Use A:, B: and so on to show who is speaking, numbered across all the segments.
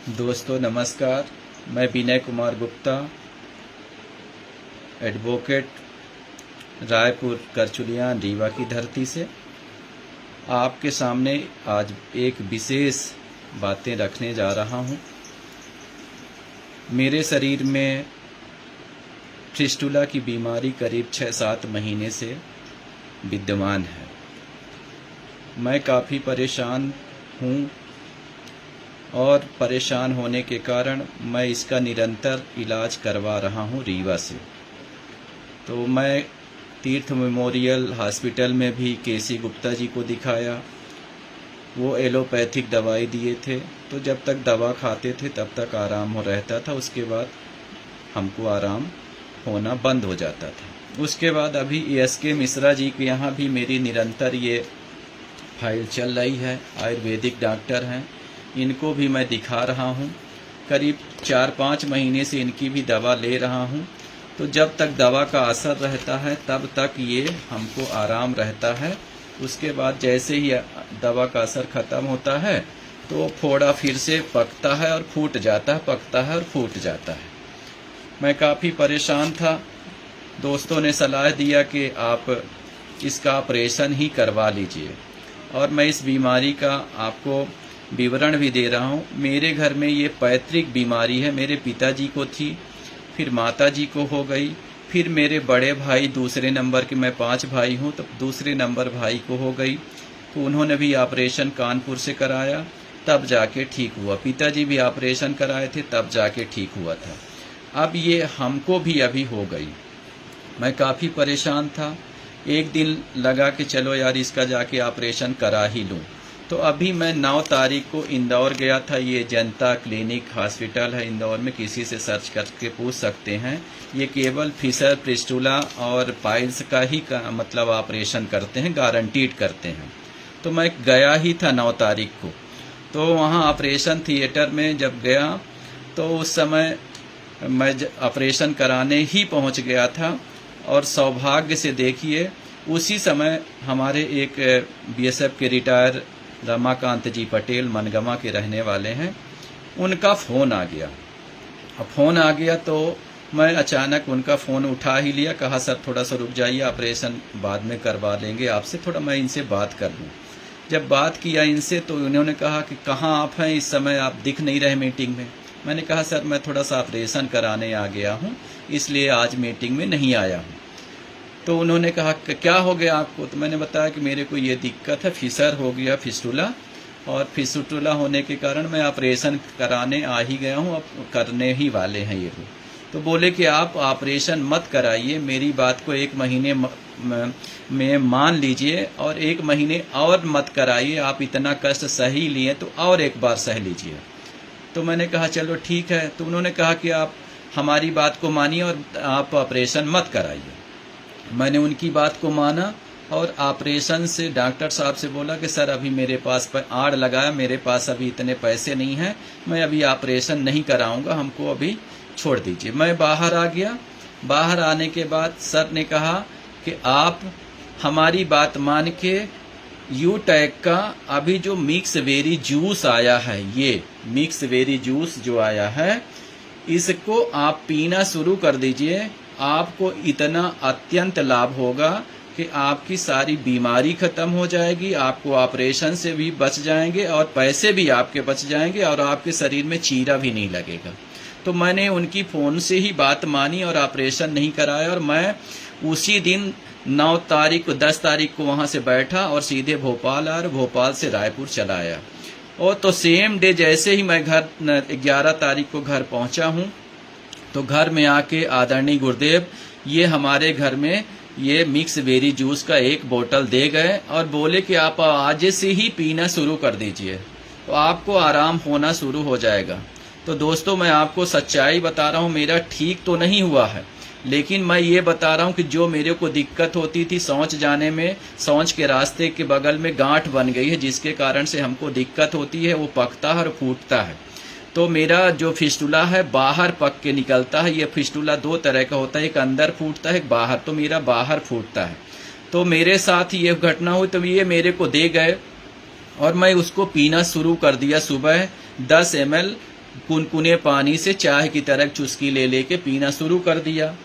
A: दोस्तों नमस्कार। मैं विनय कुमार गुप्ता, एडवोकेट, रायपुर करचुलियाँ रीवा की धरती से आपके सामने आज एक विशेष बातें रखने जा रहा हूँ। मेरे शरीर में फिस्टुला की बीमारी करीब 6-7 महीने से विद्यमान है। मैं काफ़ी परेशान हूँ और परेशान होने के कारण मैं इसका निरंतर इलाज करवा रहा हूँ रीवा से। तो मैं तीर्थ मेमोरियल हॉस्पिटल में भी केसी गुप्ता जी को दिखाया। वो एलोपैथिक दवाई दिए थे, तो जब तक दवा खाते थे तब तक आराम हो रहता था, उसके बाद हमको आराम होना बंद हो जाता था। उसके बाद अभी SK मिश्रा जी के यहाँ भी मेरी निरंतर ये फाइल चल रही है। आयुर्वेदिक डॉक्टर हैं, इनको भी मैं दिखा रहा हूँ। करीब 4-5 महीने से इनकी भी दवा ले रहा हूँ। तो जब तक दवा का असर रहता है तब तक ये हमको आराम रहता है। उसके बाद जैसे ही दवा का असर ख़त्म होता है तो फोड़ा फिर से पकता है और फूट जाता है, पकता है और फूट जाता है। मैं काफ़ी परेशान था। दोस्तों ने सलाह दिया कि आप इसका ऑपरेशन ही करवा लीजिए, और मैं इस बीमारी का आपको विवरण भी दे रहा हूँ। मेरे घर में ये पैतृक बीमारी है। मेरे पिताजी को थी, फिर माताजी को हो गई, फिर मेरे बड़े भाई दूसरे नंबर के, मैं 5 भाई हूँ, तो दूसरे नंबर भाई को हो गई। तो उन्होंने भी ऑपरेशन कानपुर से कराया, तब जाके ठीक हुआ। पिताजी भी ऑपरेशन कराए थे, तब जाके ठीक हुआ था। अब ये हमको भी अभी हो गई। मैं काफ़ी परेशान था। एक दिन लगा कि चलो यार इसका जाके ऑपरेशन करा ही लूँ। तो अभी मैं 9 तारीख को इंदौर गया था। ये जनता क्लिनिक हॉस्पिटल है इंदौर में, किसी से सर्च करके पूछ सकते हैं। ये केवल फिशर, फिस्टुला और पाइल्स का ही मतलब ऑपरेशन करते हैं, गारंटीड करते हैं। तो मैं गया ही था 9 तारीख को। तो वहाँ ऑपरेशन थिएटर में जब गया तो उस समय मैं ऑपरेशन कराने ही पहुँच गया था, और सौभाग्य से देखिए उसी समय हमारे एक BSF के रिटायर रमाकांत जी पटेल, मनगमा के रहने वाले हैं, उनका फ़ोन आ गया। अब फ़ोन आ गया तो मैं अचानक उनका फ़ोन उठा ही लिया। कहा सर थोड़ा सा रुक जाइए, ऑपरेशन बाद में करवा लेंगे आपसे, थोड़ा मैं इनसे बात कर लूँ। जब बात किया इनसे तो उन्होंने कहा कि कहाँ आप हैं इस समय, आप दिख नहीं रहे मीटिंग में। मैंने कहा सर मैं थोड़ा सा ऑपरेशन कराने आ गया हूँ, इसलिए आज मीटिंग में नहीं आया हूँ। तो उन्होंने कहा कि क्या हो गया आपको। तो मैंने बताया कि मेरे को ये दिक्कत है, फिशर हो गया, फिस्टुला, और फिस्टुला होने के कारण मैं ऑपरेशन कराने आ ही गया हूँ, अब करने ही वाले हैं ये लोग। तो बोले कि आप ऑपरेशन मत कराइए, मेरी बात को 1 महीने में मान लीजिए, और 1 महीने और मत कराइए। आप इतना कष्ट सही लिए तो और एक बार सह लीजिए। तो मैंने कहा चलो ठीक है। तो उन्होंने कहा कि आप हमारी बात को मानिए और आप ऑपरेशन मत कराइए। मैंने उनकी बात को माना और ऑपरेशन से डॉक्टर साहब से बोला कि सर अभी मेरे पास आड़ लगाया, मेरे पास अभी इतने पैसे नहीं हैं, मैं अभी ऑपरेशन नहीं कराऊंगा, हमको अभी छोड़ दीजिए। मैं बाहर आ गया। बाहर आने के बाद सर ने कहा कि आप हमारी बात मान के यूटैक का अभी जो मिक्स वेरी जूस आया है, ये मिक्स वेरी जूस जो आया है, इसको आप पीना शुरू कर दीजिए। आपको इतना अत्यंत लाभ होगा कि आपकी सारी बीमारी खत्म हो जाएगी, आपको ऑपरेशन से भी बच जाएंगे और पैसे भी आपके बच जाएंगे, और आपके शरीर में चीरा भी नहीं लगेगा। तो मैंने उनकी फ़ोन से ही बात मानी और ऑपरेशन नहीं कराया, और मैं उसी दिन 9 तारीख को 10 तारीख को वहाँ से बैठा और सीधे भोपाल आया, भोपाल से रायपुर चला आया। और तो सेम डे जैसे ही मैं घर 11 तारीख को घर पहुँचा हूँ, तो घर में आके आदरणीय गुरुदेव ये हमारे घर में ये मिक्स बेरी जूस का 1 बोतल दे गए और बोले कि आप आज से ही पीना शुरू कर दीजिए, तो आपको आराम होना शुरू हो जाएगा। तो दोस्तों मैं आपको सच्चाई बता रहा हूँ, मेरा ठीक तो नहीं हुआ है, लेकिन मैं ये बता रहा हूँ कि जो मेरे को दिक्कत होती थी शौच जाने में, शौच के रास्ते के बगल में गांठ बन गई है, जिसके कारण से हमको दिक्कत होती है, वो पकता है और फूटता है। तो मेरा जो फिस्टुला है बाहर पक के निकलता है। ये फिस्टुला 2 तरह का होता है, एक अंदर फूटता है, एक बाहर। तो मेरा बाहर फूटता है। तो मेरे साथ ये घटना हुई, तो ये मेरे को दे गए और मैं उसको पीना शुरू कर दिया। सुबह 10 ml कुनकुने पानी से चाय की तरह चुस्की ले लेके पीना शुरू कर दिया।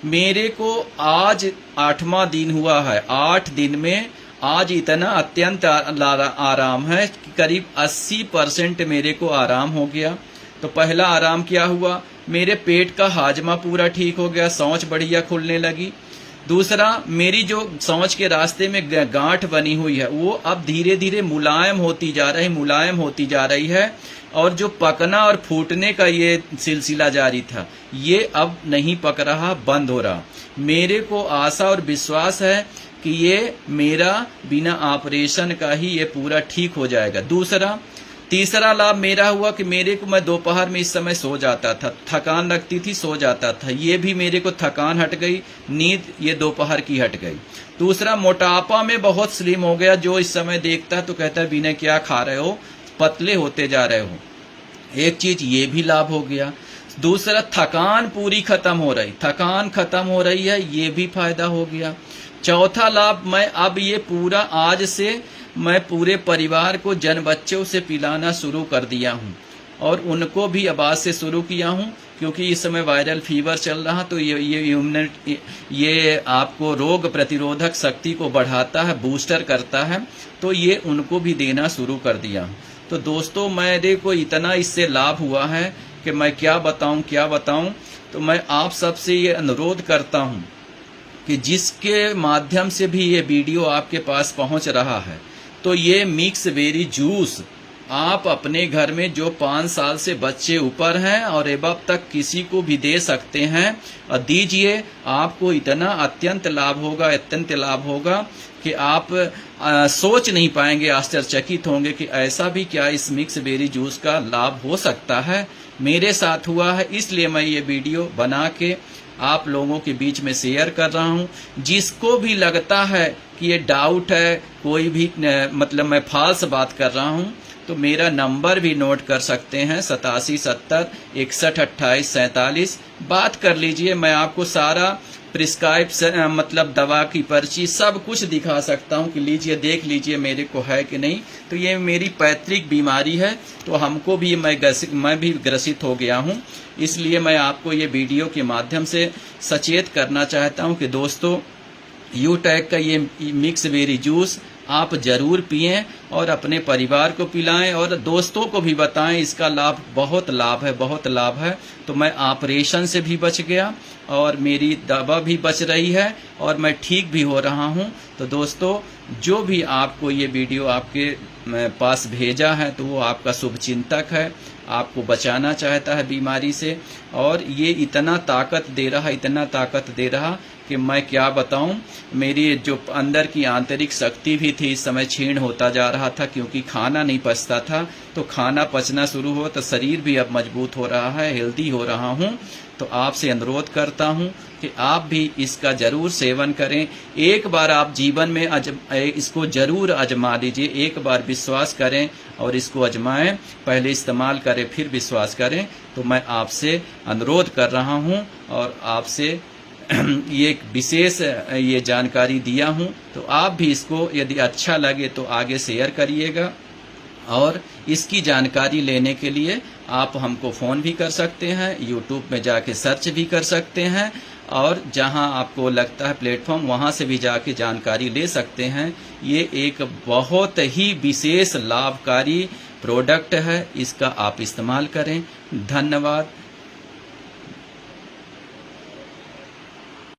A: मेरे को आज 8वां दिन हुआ है, 8 दिन में आज इतना अत्यंत आराम है कि करीब 80% मेरे को आराम हो गया। तो पहला आराम क्या हुआ, मेरे पेट का हाजमा पूरा ठीक हो गया, सांस बढ़िया खुलने लगी। दूसरा, मेरी जो सांस के रास्ते में गांठ बनी हुई है वो अब धीरे धीरे मुलायम होती जा रही है, और जो पकना और फूटने का ये सिलसिला जारी था ये अब नहीं पक रहा, बंद हो रहा। मेरे को आशा और विश्वास है कि ये मेरा बिना ऑपरेशन का ही ये पूरा ठीक हो जाएगा। तीसरा लाभ मेरा हुआ कि मेरे को, मैं दोपहर में इस समय सो जाता था, थकान लगती थी, सो जाता था, ये भी मेरे को थकान हट गई, नींद ये दोपहर की हट गई। दूसरा, मोटापा में बहुत स्लिम हो गया, जो इस समय देखता है तो कहता है बिना क्या खा रहे हो, पतले होते जा रहे हो। एक चीज ये भी लाभ हो गया। दूसरा, थकान पूरी खत्म हो रही है, ये भी फायदा हो गया। चौथा लाभ, मैं अब ये पूरा आज से मैं पूरे परिवार को जन बच्चों से पिलाना शुरू कर दिया हूँ, और उनको भी अब आज से शुरू किया हूँ, क्योंकि इस समय वायरल फीवर चल रहा, तो ये आपको रोग प्रतिरोधक शक्ति को बढ़ाता है, बूस्टर करता है, तो ये उनको भी देना शुरू कर दिया हूँ। तो दोस्तों, मेरे को इतना इससे लाभ हुआ है कि मैं क्या बताऊं। तो मैं आप सबसे ये अनुरोध करता हूं कि जिसके माध्यम से भी ये वीडियो आपके पास पहुंच रहा है, तो ये मिक्स बेरी जूस आप अपने घर में जो 5 साल से बच्चे ऊपर हैं और एबव तक किसी को भी दे सकते हैं, और दीजिए। आपको इतना अत्यंत लाभ होगा कि आप सोच नहीं पाएंगे, आश्चर्यचकित होंगे कि ऐसा भी क्या इस मिक्स बेरी जूस का लाभ हो सकता है। मेरे साथ हुआ है, इसलिए मैं ये वीडियो बना के आप लोगों के बीच में शेयर कर रहा हूँ। जिसको भी लगता है कि ये डाउट है, कोई भी मतलब मैं फाल्स बात कर रहा हूँ, तो मेरा नंबर भी नोट कर सकते हैं, 8770 61 28 47। बात कर लीजिए, मैं आपको सारा प्रिस्क्राइब मतलब दवा की पर्ची सब कुछ दिखा सकता हूँ कि लीजिए, देख लीजिए मेरे को है कि नहीं। तो ये मेरी पैतृक बीमारी है, तो हमको भी मैं भी ग्रसित हो गया हूँ, इसलिए मैं आपको ये वीडियो के माध्यम से सचेत करना चाहता हूँ कि दोस्तों, यूटैक का ये मिक्स बेरी जूस आप जरूर पिएं और अपने परिवार को पिलाएं और दोस्तों को भी बताएं। इसका लाभ बहुत लाभ है। तो मैं ऑपरेशन से भी बच गया और मेरी दवा भी बच रही है और मैं ठीक भी हो रहा हूं। तो दोस्तों, जो भी आपको ये वीडियो आपके पास भेजा है, तो वो आपका शुभचिंतक है, आपको बचाना चाहता है बीमारी से, और ये इतना ताकत दे रहा कि मैं क्या बताऊं। मेरी जो अंदर की आंतरिक शक्ति भी थी, इस समय क्षीण होता जा रहा था, क्योंकि खाना नहीं पचता था। तो खाना पचना शुरू हो तो शरीर भी अब मजबूत हो रहा है, हेल्दी हो रहा हूं। तो आपसे अनुरोध करता हूं कि आप भी इसका जरूर सेवन करें। एक बार आप जीवन में इसको जरूर आजमा लीजिए, एक बार विश्वास करें और इसको आजमाएं, पहले इस्तेमाल करें फिर विश्वास करें। तो मैं आपसे अनुरोध कर रहा हूं और आपसे ये एक विशेष ये जानकारी दिया हूं। तो आप भी इसको यदि अच्छा लगे तो आगे शेयर करिएगा, और इसकी जानकारी लेने के लिए आप हमको फ़ोन भी कर सकते हैं, यूट्यूब में जाके सर्च भी कर सकते हैं, और जहां आपको लगता है प्लेटफॉर्म, वहां से भी जाके जानकारी ले सकते हैं। ये एक बहुत ही विशेष लाभकारी प्रोडक्ट है, इसका आप इस्तेमाल करें। धन्यवाद।